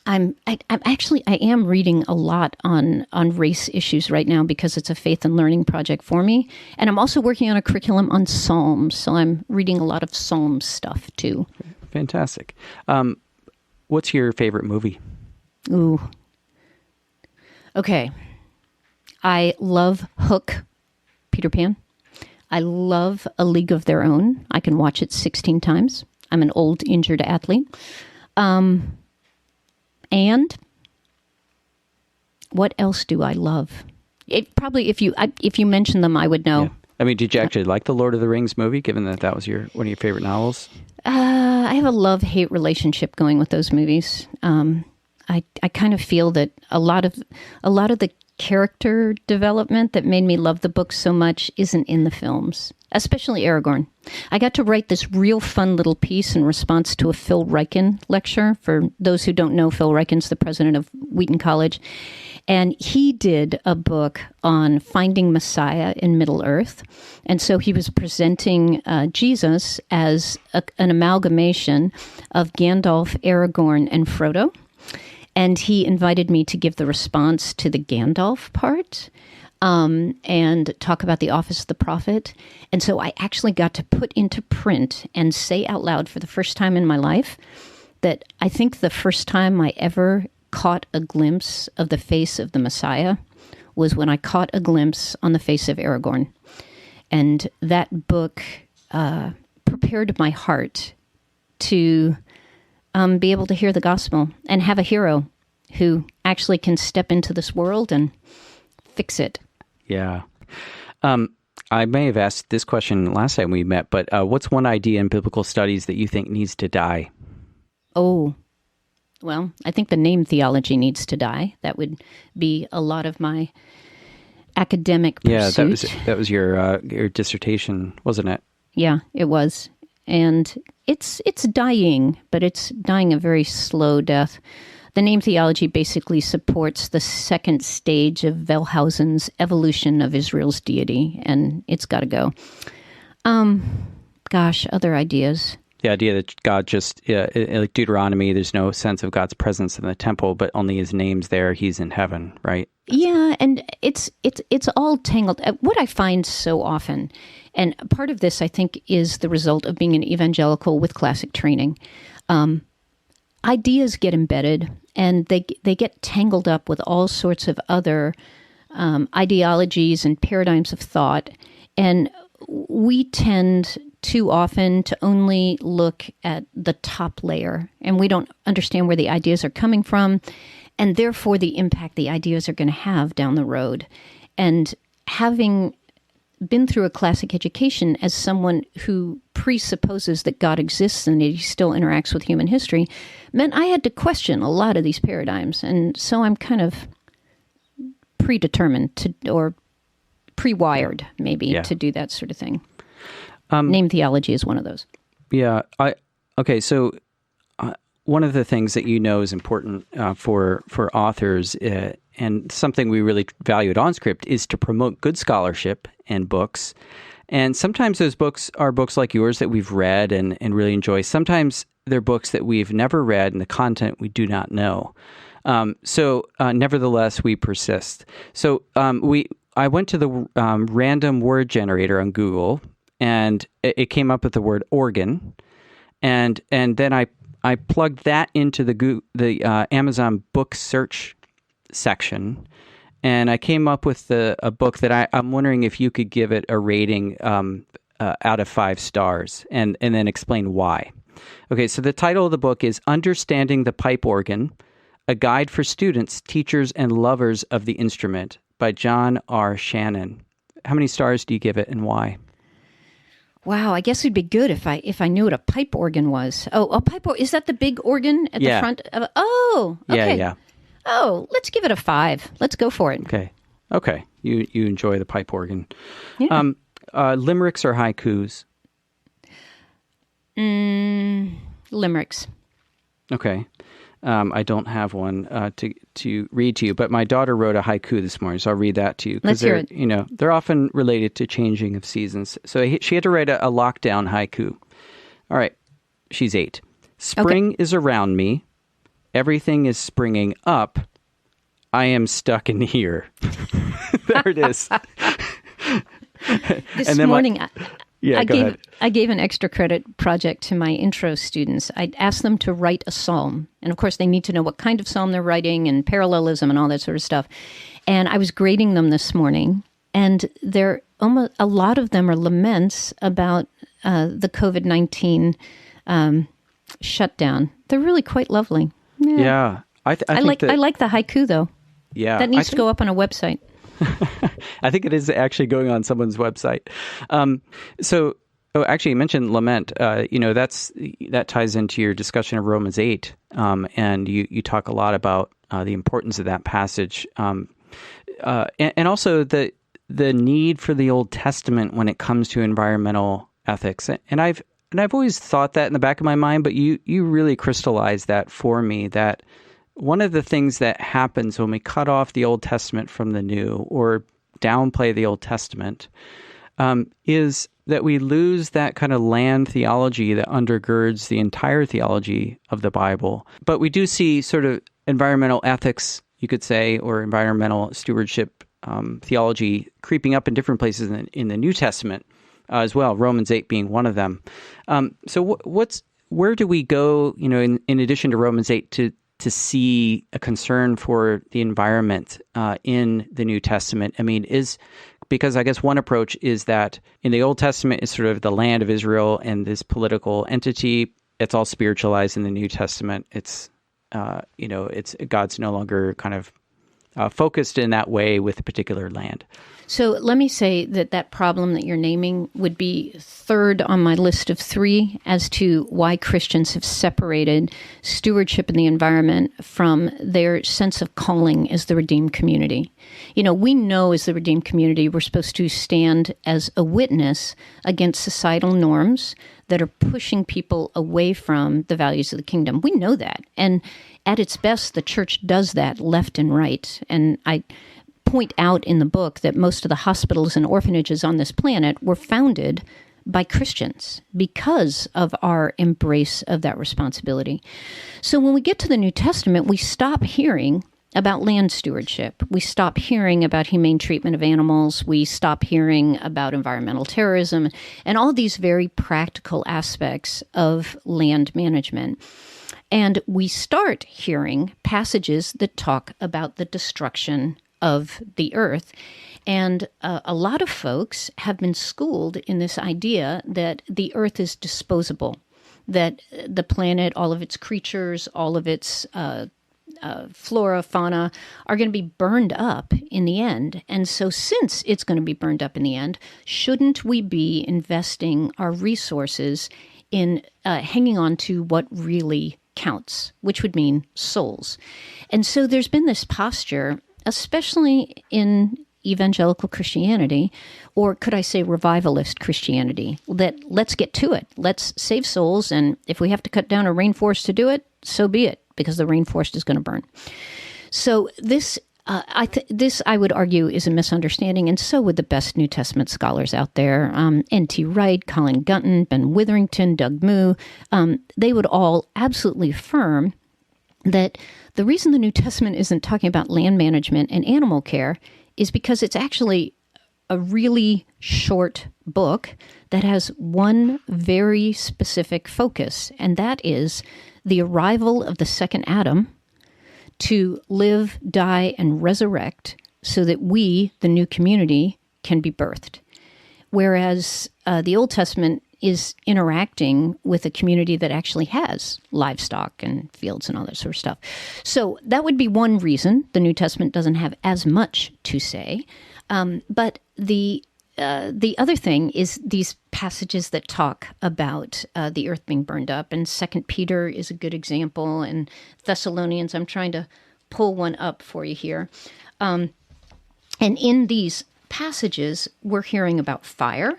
I am reading a lot on race issues right now because it's a faith and learning project for me. And I'm also working on a curriculum on Psalms. So I'm reading a lot of Psalms stuff too. Fantastic. What's your favorite movie? Ooh. Okay. I love Hook, Peter Pan. I love A League of Their Own. I can watch it 16 times. I'm an old injured athlete. And what else do I love? It probably, if you mention them, I would know. Yeah. I mean, did you actually like the Lord of the Rings movie, given that was one of your favorite novels? I have a love-hate relationship going with those movies. I kind of feel that a lot of the character development that made me love the book so much isn't in the films, especially Aragorn. I got to write this real fun little piece in response to a Phil Ryken lecture. For those who don't know, Phil Ryken's the president of Wheaton College. And he did a book on finding Messiah in Middle-earth. And so he was presenting Jesus as an amalgamation of Gandalf, Aragorn, and Frodo. And he invited me to give the response to the Gandalf part and talk about the office of the prophet. And so I actually got to put into print and say out loud for the first time in my life that I think the first time I ever caught a glimpse of the face of the Messiah was when I caught a glimpse on the face of Aragorn. And that book prepared my heart to be able to hear the gospel and have a hero who actually can step into this world and fix it. Yeah. I may have asked this question last time we met, but what's one idea in biblical studies that you think needs to die? Oh, well, I think the name theology needs to die. That would be a lot of my academic pursuit. Yeah, that was your dissertation, wasn't it? Yeah, it was. And it's dying, but it's dying a very slow death. The name theology basically supports the second stage of Wellhausen's evolution of Israel's deity, and it's got to go. Other ideas. The idea that God just, like Deuteronomy, there's no sense of God's presence in the temple, but only his name's there, he's in heaven, right? Yeah, and it's all tangled. What I find so often, and part of this, I think, is the result of being an evangelical with classic training. Ideas get embedded, and they get tangled up with all sorts of other ideologies and paradigms of thought. And we tend too often to only look at the top layer, and we don't understand where the ideas are coming from, and therefore the impact the ideas are going to have down the road. And having been through a classic education as someone who presupposes that God exists and that he still interacts with human history meant I had to question a lot of these paradigms. And so I'm kind of predetermined to, or pre-wired maybe, to do that sort of thing. Name theology is one of those. Yeah. So one of the things that is important for authors, and something we really value at OnScript, is to promote good scholarship and books. And sometimes those books are books like yours that we've read and really enjoy. Sometimes they're books that we've never read and the content we do not know. Nevertheless, we persist. So I went to the random word generator on Google, and it came up with the word organ, and then I plugged that into the Amazon book search section, and I came up with a book that I'm wondering if you could give it a rating out of 5 stars, and then explain why. Okay, so the title of the book is Understanding the Pipe Organ, A Guide for Students, Teachers, and Lovers of the Instrument by John R. Shannon. How many stars do you give it, and why? Wow, I guess it'd be good if I knew what a pipe organ was. Oh, a pipe organ, is that the big organ at the front? Okay. Yeah. Oh, let's give it a 5. Let's go for it. Okay. You enjoy the pipe organ. Yeah. Limericks or haikus? Limericks. Okay. I don't have one to read to you, but my daughter wrote a haiku this morning, so I'll read that to you. Let's hear it. They're often related to changing of seasons. So she had to write a lockdown haiku. All right. She's 8. Spring is around me. Everything is springing up. I am stuck in here. There it is. This morning, I gave an extra credit project to my intro students. I asked them to write a psalm. And of course, they need to know what kind of psalm they're writing and parallelism and all that sort of stuff. And I was grading them this morning, and a lot of them are laments about the COVID-19 shutdown. They're really quite lovely. Yeah. I like the haiku, though. Yeah. That needs to go up on a website. I think it is actually going on someone's website. Actually, you mentioned lament. That ties into your discussion of Romans 8, and you talk a lot about the importance of that passage, and also the need for the Old Testament when it comes to environmental ethics. And I've always thought that in the back of my mind, but you really crystallized that for me, that one of the things that happens when we cut off the Old Testament from the New, or downplay the Old Testament, is that we lose that kind of land theology that undergirds the entire theology of the Bible. But we do see sort of environmental ethics, you could say, or environmental stewardship theology creeping up in different places in the New Testament as well, Romans 8 being one of them. So where do we go, in addition to Romans 8, to see a concern for the environment in the New Testament? I mean, because I guess one approach is that in the Old Testament is sort of the land of Israel and this political entity. It's all spiritualized in the New Testament. It's God's no longer kind of focused in that way with a particular land. So let me say that problem that you're naming would be third on my list of 3 as to why Christians have separated stewardship in the environment from their sense of calling as the redeemed community. We know as the redeemed community we're supposed to stand as a witness against societal norms that are pushing people away from the values of the kingdom. We know that. And at its best, the church does that left and right. And I point out in the book that most of the hospitals and orphanages on this planet were founded by Christians because of our embrace of that responsibility. So when we get to the New Testament, we stop hearing about land stewardship. We stop hearing about humane treatment of animals. We stop hearing about environmental terrorism and all these very practical aspects of land management. And we start hearing passages that talk about the destruction of the earth. And a lot of folks have been schooled in this idea that the earth is disposable, that the planet, all of its creatures, all of its flora, fauna are going to be burned up in the end. And so since it's going to be burned up in the end, shouldn't we be investing our resources in hanging on to what really counts, which would mean souls? And so there's been this posture, especially in evangelical Christianity, or could I say revivalist Christianity, that let's get to it. Let's save souls, and if we have to cut down a rainforest to do it, so be it, because the rainforest is going to burn. So this, I would argue, is a misunderstanding, and so would the best New Testament scholars out there. N.T. Wright, Colin Gunton, Ben Witherington, Doug Moo, they would all absolutely affirm that the reason the New Testament isn't talking about land management and animal care is because it's actually a really short book that has one very specific focus, and that is the arrival of the second Adam to live, die, and resurrect so that we, the new community, can be birthed. Whereas the Old Testament is interacting with a community that actually has livestock and fields and all that sort of stuff. So that would be one reason the New Testament doesn't have as much to say. But the other thing is these passages that talk about the earth being burned up, and 2 Peter is a good example, and Thessalonians, I'm trying to pull one up for you here. And in these passages, we're hearing about fire,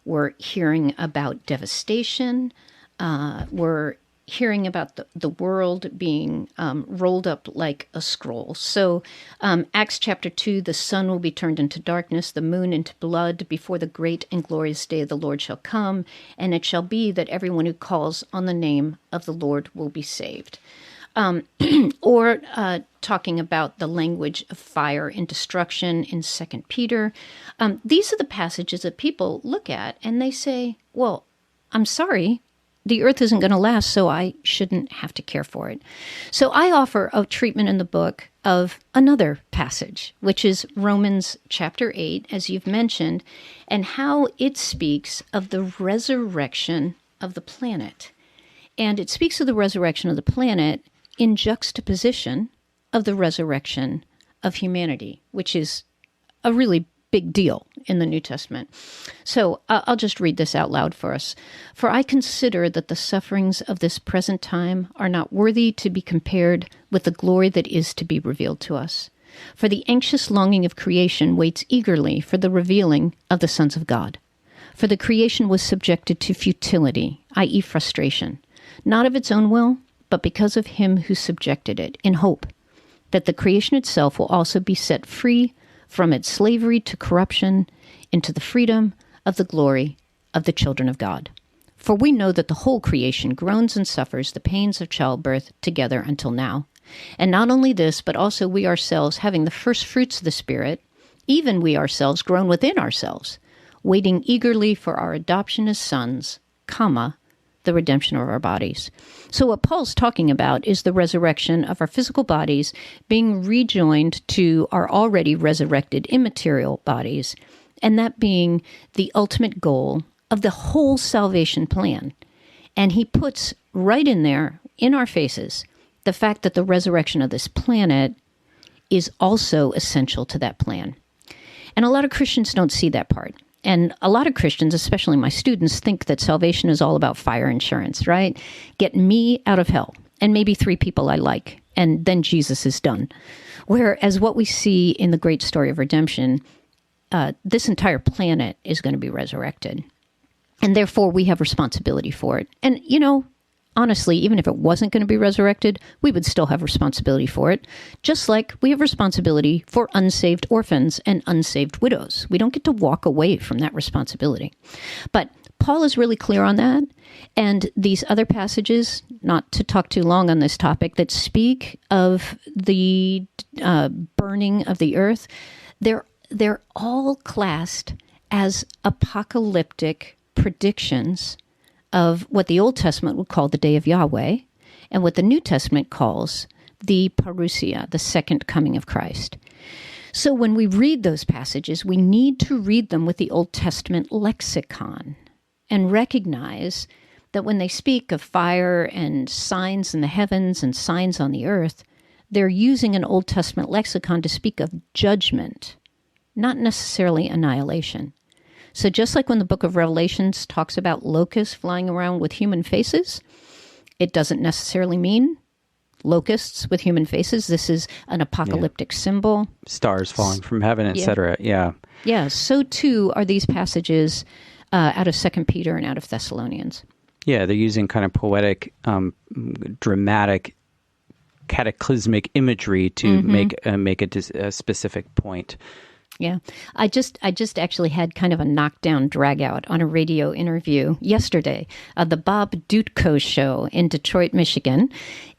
we're hearing about devastation, we're hearing about the world being rolled up like a scroll. So Acts chapter 2, the sun will be turned into darkness, the moon into blood, before the great and glorious day of the Lord shall come, and it shall be that everyone who calls on the name of the Lord will be saved. Or talking about the language of fire and destruction in 2 Peter. These are the passages that people look at and they say, well, I'm sorry, the earth isn't going to last, so I shouldn't have to care for it. So I offer a treatment in the book of another passage, which is Romans chapter 8, as you've mentioned, and how it speaks of the resurrection of the planet. And it speaks of the resurrection of the planet in juxtaposition of the resurrection of humanity, which is a really big deal in the New Testament. So I'll just read this out loud for us. For I consider that the sufferings of this present time are not worthy to be compared with the glory that is to be revealed to us. For the anxious longing of creation waits eagerly for the revealing of the sons of God. For the creation was subjected to futility, i.e. frustration, not of its own will, but because of him who subjected it, in hope that the creation itself will also be set free from its slavery to corruption into the freedom of the glory of the children of God. For we know that the whole creation groans and suffers the pains of childbirth together until now. And not only this, but also we ourselves, having the first fruits of the Spirit, even we ourselves groan within ourselves, waiting eagerly for our adoption as sons, the redemption of our bodies. So what Paul's talking about is the resurrection of our physical bodies being rejoined to our already resurrected immaterial bodies, and that being the ultimate goal of the whole salvation plan. And he puts right in there, in our faces, the fact that the resurrection of this planet is also essential to that plan. And a lot of Christians don't see that part. And a lot of Christians, especially my students, think that salvation is all about fire insurance, right? Get me out of hell and maybe 3 people I like, and then Jesus is done. Whereas what we see in the great story of redemption, this entire planet is going to be resurrected. And therefore, we have responsibility for it. And, you know, honestly, even if it wasn't going to be resurrected, we would still have responsibility for it, just like we have responsibility for unsaved orphans and unsaved widows. We don't get to walk away from that responsibility. But Paul is really clear on that. And these other passages, not to talk too long on this topic, that speak of the burning of the earth, they're all classed as apocalyptic predictions of what the Old Testament would call the day of Yahweh, and what the New Testament calls the parousia, the second coming of Christ. So when we read those passages, we need to read them with the Old Testament lexicon and recognize that when they speak of fire and signs in the heavens and signs on the earth, they're using an Old Testament lexicon to speak of judgment, not necessarily annihilation. So just like when the book of Revelations talks about locusts flying around with human faces, it doesn't necessarily mean locusts with human faces. This is an apocalyptic symbol. Stars falling from heaven, etc. Yeah. Yeah, so too are these passages out of 2 Peter and out of Thessalonians. Yeah, they're using kind of poetic, dramatic, cataclysmic imagery to make a specific point. Yeah. I just actually had kind of a knockdown drag out on a radio interview yesterday, the Bob Dutko show in Detroit, Michigan.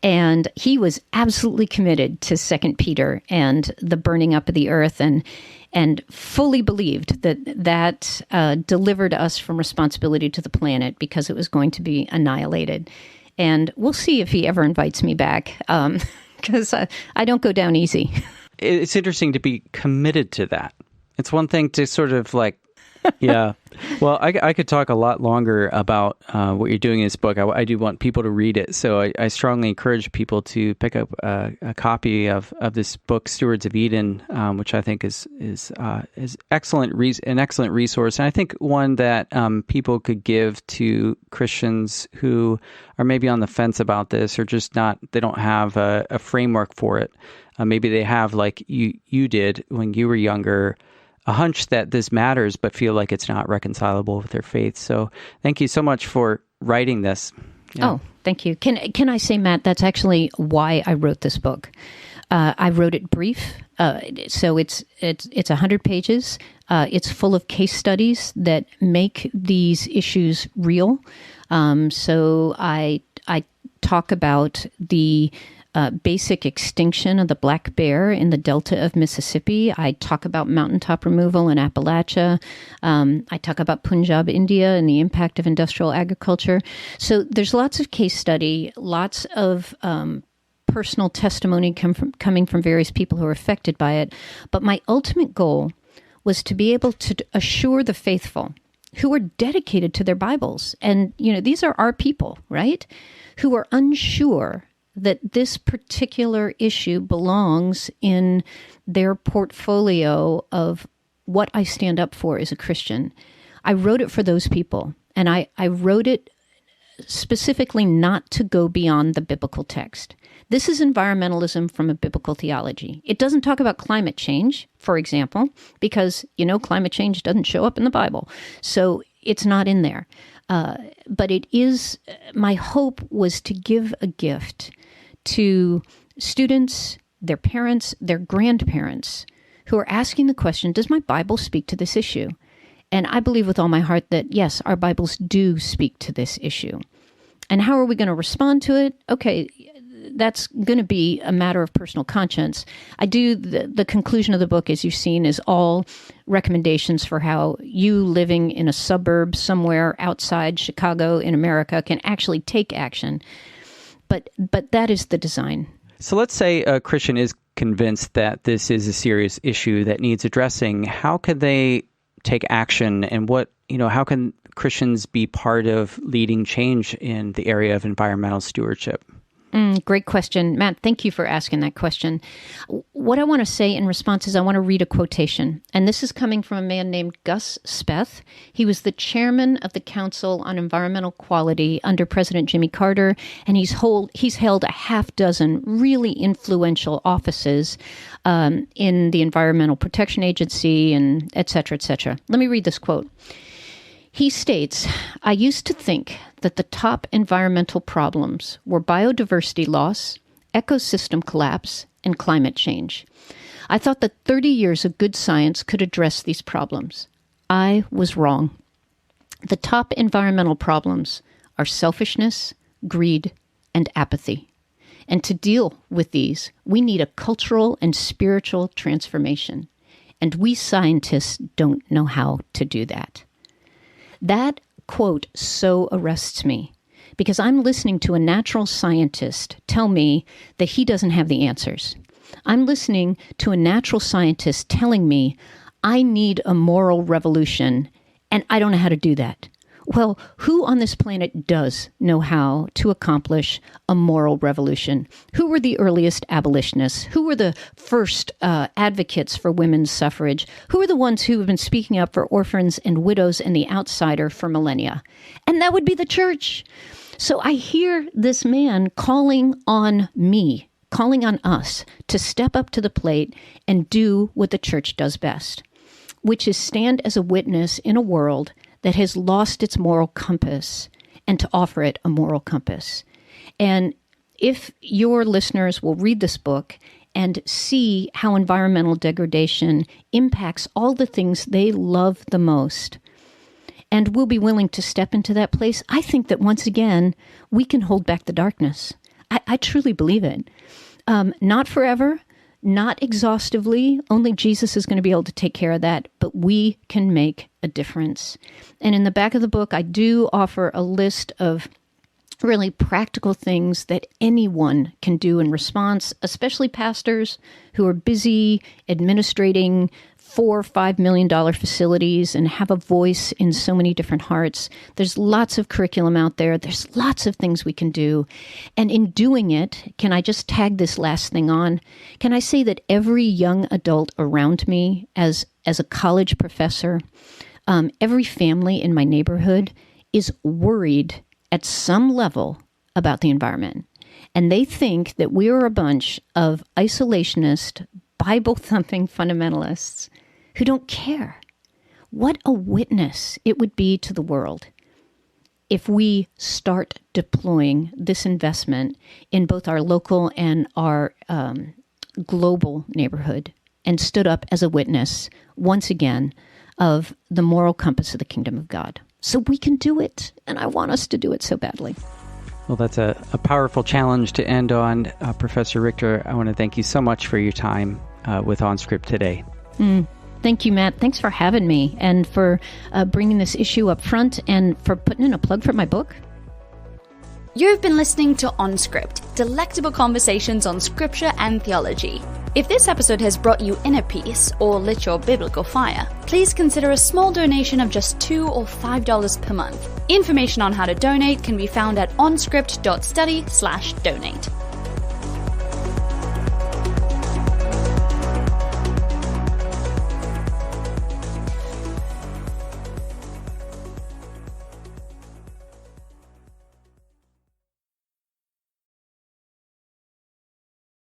And he was absolutely committed to 2 Peter and the burning up of the earth and fully believed that delivered us from responsibility to the planet because it was going to be annihilated. And we'll see if he ever invites me back, because I don't go down easy. It's interesting to be committed to that. It's one thing to sort of like, yeah. Well, I could talk a lot longer about what you're doing in this book. I do want people to read it. So I strongly encourage people to pick up a copy of this book, Stewards of Eden, which I think is an excellent resource. And I think one that people could give to Christians who are maybe on the fence about this or just they don't have a framework for it. Maybe they have, like you did when you were younger, a hunch that this matters, but feel like it's not reconcilable with their faith. So thank you so much for writing this. Yeah. Oh, thank you. Can I say, Matt, that's actually why I wrote this book. I wrote it brief. So it's 100 pages. It's full of case studies that make these issues real. So I talk about the basic extinction of the black bear in the delta of Mississippi. I talk about mountaintop removal in Appalachia. I talk about Punjab, India, and the impact of industrial agriculture. So there's lots of case study, lots of personal testimony coming from various people who are affected by it. But my ultimate goal was to be able to assure the faithful who are dedicated to their Bibles. And, these are our people, right? Who are unsure that this particular issue belongs in their portfolio of what I stand up for as a Christian. I wrote it for those people, and I wrote it specifically not to go beyond the biblical text. This is environmentalism from a biblical theology. It doesn't talk about climate change, for example, because, climate change doesn't show up in the Bible. So it's not in there. But it is, my hope was to give a gift to students, their parents, their grandparents, who are asking the question, does my Bible speak to this issue? And I believe with all my heart that, yes, our Bibles do speak to this issue. And how are we going to respond to it? Okay, that's going to be a matter of personal conscience. The conclusion of the book, as you've seen, is all recommendations for how you living in a suburb somewhere outside Chicago in America can actually take action. But that is the design. So let's say a Christian is convinced that this is a serious issue that needs addressing. How can they take action, and how can Christians be part of leading change in the area of environmental stewardship? Great question. Matt, thank you for asking that question. What I want to say in response is I want to read a quotation. And this is coming from a man named Gus Speth. He was the chairman of the Council on Environmental Quality under President Jimmy Carter. And he's held a half dozen really influential offices in the Environmental Protection Agency and et cetera, et cetera. Let me read this quote. He states, I used to think that the top environmental problems were biodiversity loss, ecosystem collapse, and climate change. I thought that 30 years of good science could address these problems. I was wrong. The top environmental problems are selfishness, greed, and apathy. And to deal with these, we need a cultural and spiritual transformation. And we scientists don't know how to do that. That quote so arrests me because I'm listening to a natural scientist tell me that he doesn't have the answers. I'm listening to a natural scientist telling me I need a moral revolution, and I don't know how to do that. Well, who on this planet does know how to accomplish a moral revolution? Who were the earliest abolitionists? Who were the first advocates for women's suffrage? Who are the ones who have been speaking up for orphans and widows and the outsider for millennia? And that would be the church. So I hear this man calling on me, calling on us to step up to the plate and do what the church does best, which is stand as a witness in a world that has lost its moral compass, and to offer it a moral compass. And if your listeners will read this book and see how environmental degradation impacts all the things they love the most, and will be willing to step into that place, I think that once again, we can hold back the darkness. I truly believe it. Not forever, not exhaustively. Only Jesus is going to be able to take care of that, but we can make a difference. And in the back of the book, I do offer a list of really practical things that anyone can do in response, especially pastors who are busy administrating $4 or $5 million facilities and have a voice in so many different hearts. There's lots of curriculum out there. There's lots of things we can do. And in doing it, can I just tag this last thing on? Can I say that every young adult around me, as a college professor, every family in my neighborhood is worried at some level about the environment. And they think that we are a bunch of isolationist, Bible-thumping fundamentalists who don't care. What a witness it would be to the world if we start deploying this investment in both our local and our global neighborhood and stood up as a witness, once again, of the moral compass of the kingdom of God. So we can do it, and I want us to do it so badly. Well, that's a powerful challenge to end on. Professor Richter, I want to thank you so much for your time with OnScript today. Thank you, Matt. Thanks for having me and for bringing this issue up front and for putting in a plug for my book. You've been listening to OnScript, delectable conversations on scripture and theology. If this episode has brought you inner peace or lit your biblical fire, please consider a small donation of just $2 or $5 per month. Information on how to donate can be found at onscript.study/donate.